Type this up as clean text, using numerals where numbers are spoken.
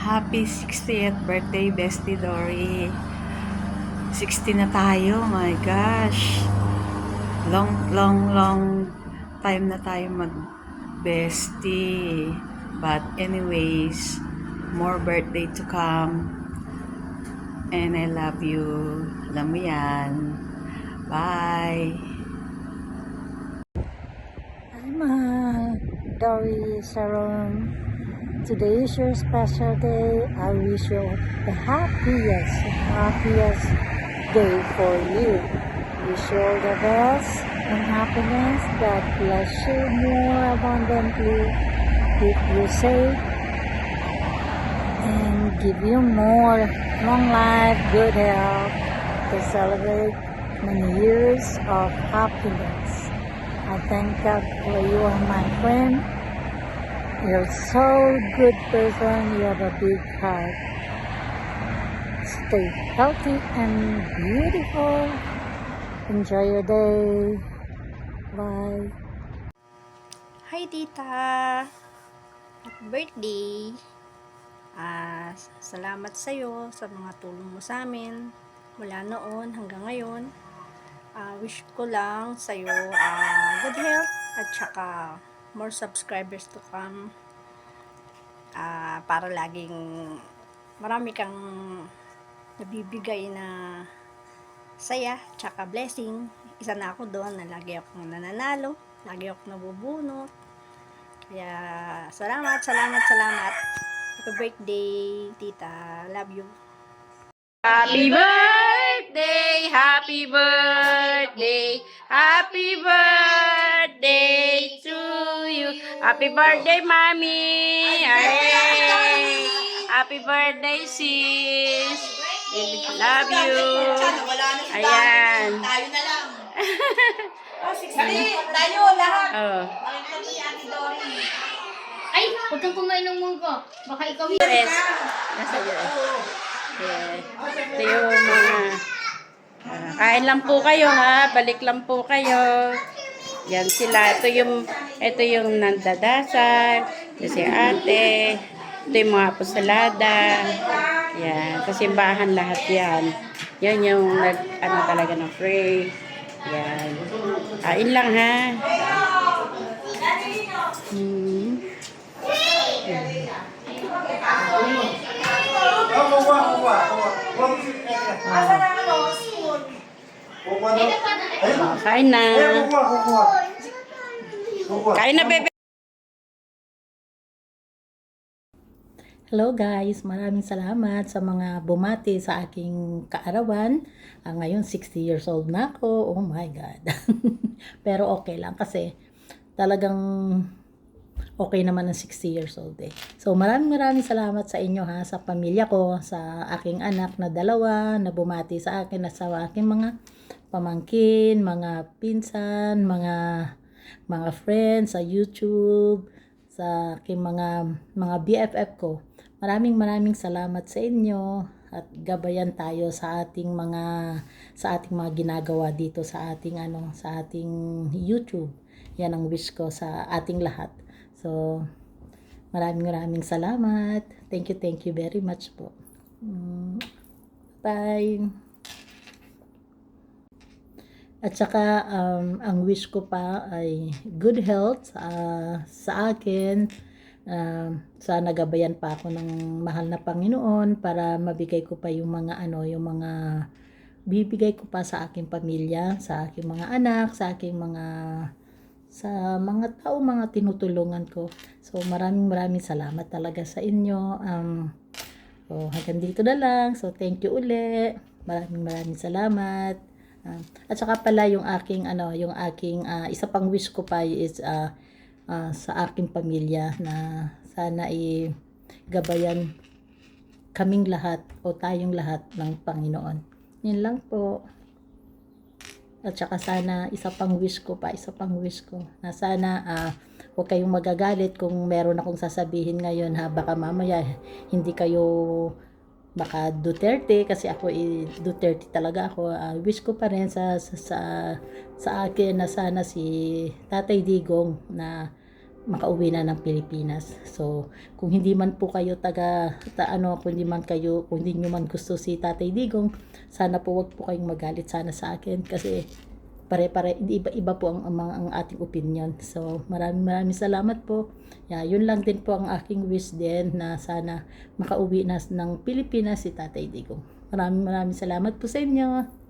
Happy 60th birthday, Bestie Dory. 60 na tayo, my gosh. Long time na tayo mag-bestie. But anyways, more birthday to come. And I love you. Alam mo yan. Bye. Hi, Ma. Dory, Sharon. Today is your special day. I wish you the happiest day for you. Wish you all the best and happiness. God bless you more abundantly. Keep you safe and give you more long life, good health to celebrate many years of happiness. I thank God for you are my friend. You're so good person. You have a big heart. Stay healthy and beautiful. Enjoy your day. Bye. Hi Tita! Happy birthday! Salamat sa'yo sa mga tulong mo sa amin mula noon hanggang ngayon. Wish ko lang sa'yo good health at saka more subscribers to come, para laging marami kang nabibigay na saya tsaka blessing. Isa na ako doon na lagi akong nananalo, lagi akong nabubunot. Kaya salamat. Happy birthday, Tita. Love you. Happy birthday, happy birthday, happy birthday to you. Happy birthday, Mommy. Ay, happy birthday, sis. Love you. Ayan. Tayo na lang. Tayo lahat. Oh. Ay, huwag kang kumain ng munggo. Baka ikaw yun. Yes. Nasa US. Yeah. Ito yung mga kain lang po kayo ha. Balik lang po kayo. Yan sila. Ito yung nandadasal. Ito si ate. Ito yung mga pusalada. Yan. Kasimbahan lahat yan. Yan yung talaga ng pray. Yan. Kain lang ha. Kain na. Kain na, bebe. Hello guys, maraming salamat sa mga bumati sa aking kaarawan. Ngayon 60 years old na ako. Oh my God. Pero okay lang kasi talagang okay naman ng 60 years old eh. So maraming salamat sa inyo ha, sa pamilya ko, sa aking anak na dalawa na bumati sa akin at sa aking mga pamangkin, mga pinsan, mga friends sa YouTube, sa aking mga BFF ko. Maraming salamat sa inyo at gabayan tayo sa ating mga ginagawa dito sa ating YouTube. Yan ang wish ko sa ating lahat. So maraming salamat. Thank you very much po. Bye. At saka ang wish ko pa ay good health sa akin. Sana gabayan pa ako ng mahal na Panginoon para mabigay ko pa yung mga bibigay ko pa sa aking pamilya, sa aking mga anak, sa mga tao, mga tinutulungan ko. So maraming salamat talaga sa inyo. Hanggang dito na lang. So thank you uli. Maraming salamat. At saka pala yung aking isa pang wish ko pa is sa aking pamilya na sana gabayan kaming lahat o tayong lahat ng Panginoon. Yun lang po. At saka sana isa pang wish ko na sana huwag kayong magagalit kung meron akong sasabihin ngayon ha, baka mamaya hindi kayo baka Duterte kasi ako Duterte talaga ako. Wish ko pa rin sa akin na sana si Tatay Digong na makauwi na ng Pilipinas. So, kung hindi man po kayo kung hindi nyo man gusto si Tatay Digong, sana po wag po kayong magalit sana sa akin kasi pare-pare, iba po ang ating opinion. So, maraming salamat po. Yun lang din po ang aking wish din na sana makauwi na ng Pilipinas si Tatay Digong. Maraming salamat po sa inyo.